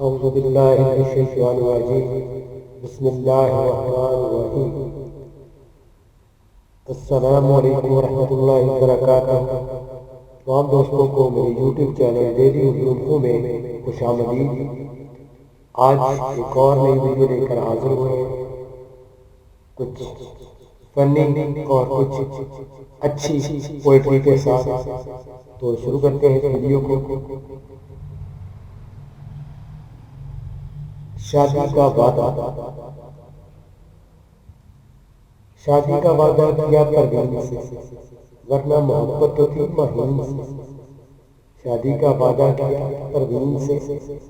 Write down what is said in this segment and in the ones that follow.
औज़ु बिल्लाहि मिनश शैतानिर रजीम। बिस्मिल्लाहिर रहमानिर रहीम। अस्सलामु अलैकुम वरहमतुल्लाहि वबरकातुहू। तमाम दोस्तों को मेरे यूट्यूब चैनल डेली उर्दू में खुशामदीद। आज एक और नई वीडियो लेकर हाजिर हुए हैं, कुछ फनी और कुछ अच्छी पोएट्री के साथ। तो शुरू करते हैं इस वीडियो को। शादी का वादा। शादी का वादा किया परवीन से, वरना मोहब्बत तो थी महीन से। शादी का वादा किया परवीन से,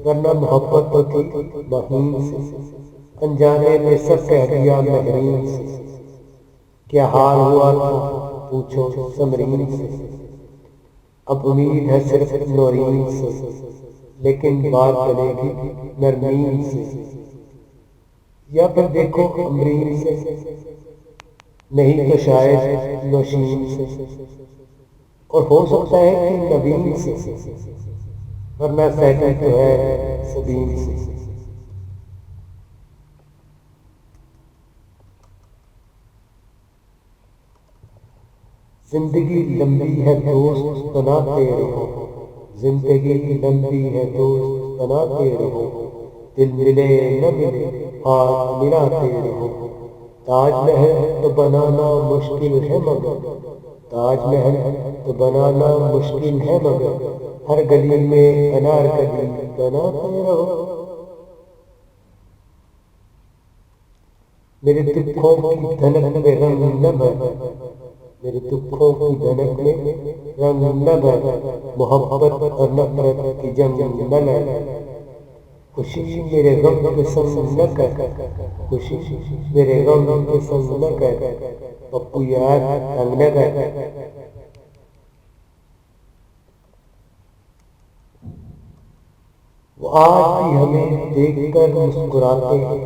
वरना मोहब्बत तो थी महीन से। अनजाने में सब कह दिया महरीन से, क्या हाल हुआ था पूछो समरीन से। अब उम्मीद है सिर्फ नौरीन से, लेकिन बात बनेगी नरमीन से। या फिर देखो अमरीन से, नहीं तो शायद नौशीन से। और हो सकता है कि नवीन से, वरना सेकंड तो है सबीन से। जिंदगी लंबी है दोस्त बनाते रहो, जिंदगी लंबी है दोस्त बनाते रहो। दिल मिले न मिले हाथ मिलाते रहो। ताजमहल तो बनाना मुश्किल है मगर, ताजमहल तो बनाना मुश्किल है मगर, हर गली में अनारकली बनाते रहो। मेरे दुखों की धनक में रंग न भर, मेरे दुखों की धनक में रंग न भर। मोहब्बत और नफरत की जंग न लड़। खुशी मेरे गम के संग न कर, खुशी मेरे गम के संग न कर। पप्पू यार तंग न कर। वो आज भी हमें देखकर मुस्कुराते हैं,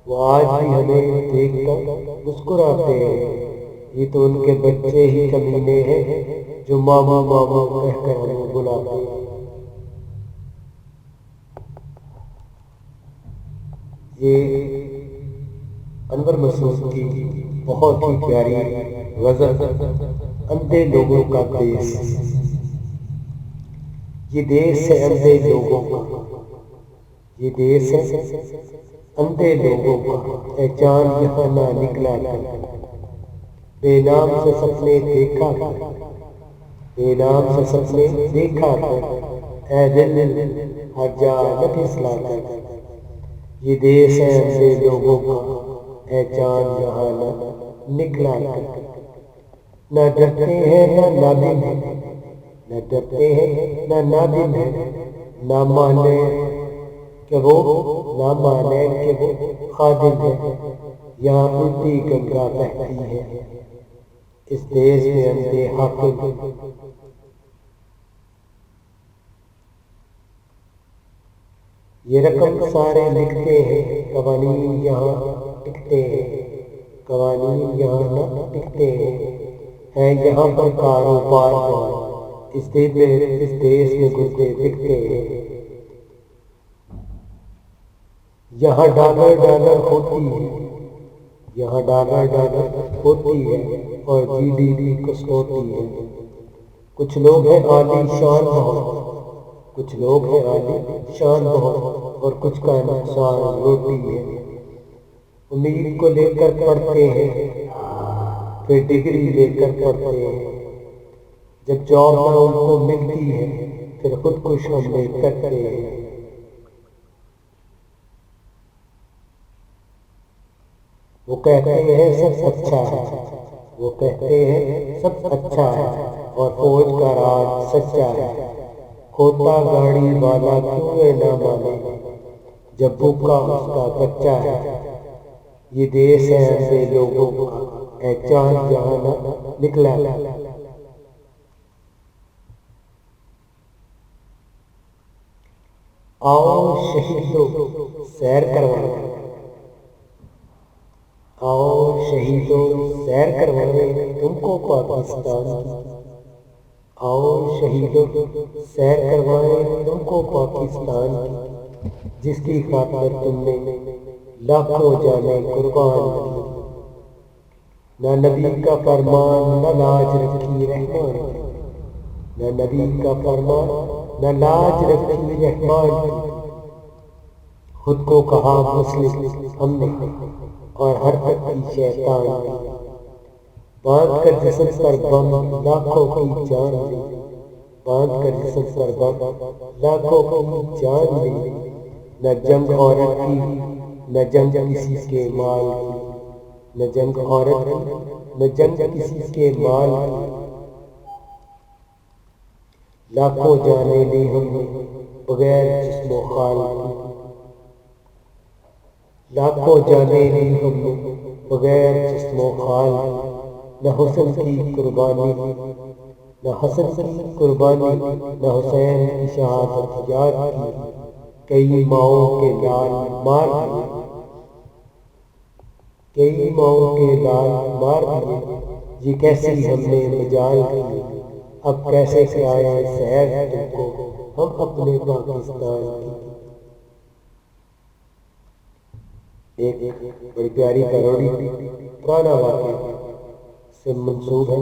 वो आज भी हमें देखकर मुस्कुराते हैं। ये तो उनके बच्चे ही कमीने हैं, जो मामू मामू कहकर हमें बुलाते हैं। ये अनवर मसूद की बहुत ही प्यारी गज़ल, अंधे लोगों का देश। ये देश है अंधे लोगों का, ये देश है अंधे लोगों का। ए चांद यहाँ ना निकला कर, बेनाम से सपने देखा कर, बेनाम से सपने देखा कर। ए दिल हर जा न फिसला कर। ये देश है ऐसे लोगों का, है चांद यहाँ न निकला कर। न डरते हैं न नादिम है, न डरते हैं न नादिम है। ना माने कि वो, ना माने कि वो खादिम है। यहाँ उल्टी गंगा बहती है, इस देश में अंधे हाकिम। ये रकम सारे लिखते हैं, कवानीन यहाँ टिकते हैं, कवानीन यहाँ न टिकते हैं। है यहाँ पर कारोबार बहुत, इस देश में गुर्दे बिकते हैं। यहाँ डॉलर डॉलर होती है, यहाँ डॉलर डॉलर होती है, और जीडीपी कसौटी है। कुछ लोग हैं आली शान बहुत, कुछ लोग हैं आली शान बहुत, और कुछ का नुकसान रोटी है। उम्मीद को लेकर पढ़ते हैं, फिर डिग्री लेकर पढ़ते हैं। जब जॉब ना उनको मिलती है, फिर खुदकुश हमले करते हैं। वो कहते हैं सब अच्छा है, वो कहते हैं सब अच्छा है, और फौज का राज सच्चा है। खोता गाड़ी वाला क्यों ना माने, जब भूखा उसका बच्चा है। ये देश है ऐसे लोगों का, है चांद जहाँ न निकला। आओ शहीदों सैर करवाएं, आओ शहीदों सैर करवाएं तुमको पाकिस्तान की। आओ शहीदों सैर करवाएं तुमको पाकिस्तान की। जिसकी खातिर तुमने लाखों जाने कुर्बान की। न नबी का फरमान न लाज रखी रहमान की, न नबी का फरमान न लाज रखी रहमान की। खुद को कहा मुस्लिम हमने और हरकत की शैतान की। बांध कर जिस्म पर बम लाखों की जान ली, बांध कर जिस्म पर बम लाखों की जान ली। न जंग औरत की न जंग किसी के माल की, न जंग औरत की न जंग किसी के माल की। लाखों जाने ली हमने बगैर जिस्मो खाल की, लाखों जाने ली हमने बगैर जिस्मो खाल की। न हुस्न की कुर्बानी न हसन की कुर्बानी न हुसैन की शहादत याद की। कई माओं के लाल मार दिए, कई माओं के लाल मार दिए। ये कैसी हमने मजाल की, अब कैसे कराए सैर तुमको हम अपने पाकिस्तान की। एक बड़ी प्यारी पैरोडी पुराना वाक़या से मंसूब है।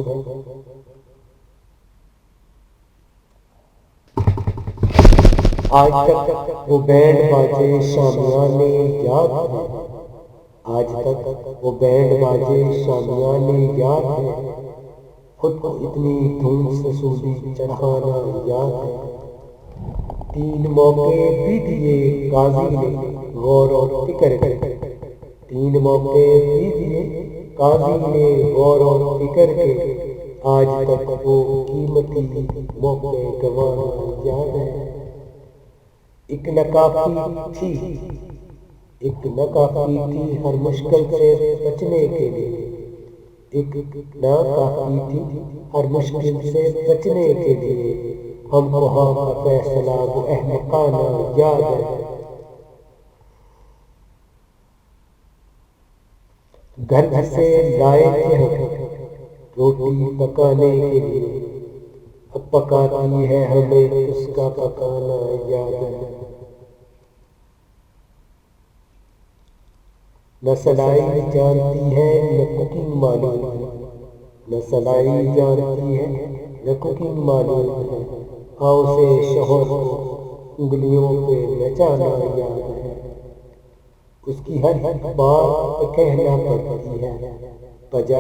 आज तक वो बैंड बाजे शामियाने याद है, आज तक वो बैंड बाजे शामियाने याद है। खुद को इतनी धूम से सूदी चढ़ाना याद है। 3 मौके भी दिए गाजी ने गौर और फिक्र के, 3 मौके भी दिए गाजी ने गौर और फिक्र के। आज तक वो कीमती मौके गंवाना याद है। एक नकाफी थी, एक नकाफी थी हर मुश्किल से बचने के लिए, एक नाकाफी थी हर मुश्किल से बचने के लिए। हमको हाँ का फैसला वो अहमकाना याद है। घर से लाए थे हम रोटी पकाने के लिए, अब पकाती है हमें उसका पकाना याद है। न सलाई जानती है न कुकिंग मालूम है, न सलाई जानती है न कुकिंग मालूम है। हाँ उसे शोहर को उंगलियों पे नचाना याद है। उसकी हर बात कहना पड़ती है बजा,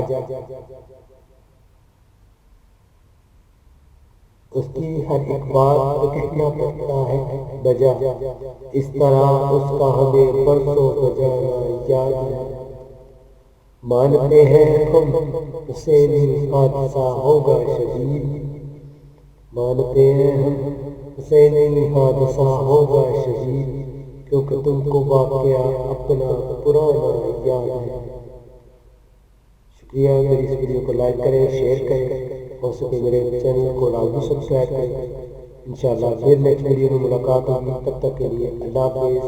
उसकी हर एक बात कहना पड़ता है बजा। इस तरह उसका हमें परसों बजाना याद है। मानते हैं हम हुसैनी हादसा होगा शदीद, मानते हैं हम हुसैनी हादसा होगा शदीद। क्योंकि तुमको वाक़या अपना पुराना याद है। शुक्रिया। मेरी इस वीडियो को लाइक करें, शेयर करें, हो सके मेरे चैनल को लाजमी सब्सक्राइब करें। इंशाअल्लाह फिर नेक्स्ट वीडियो में मुलाकात होगी। तब तक के लिए अल्लाह हाफ़िज़।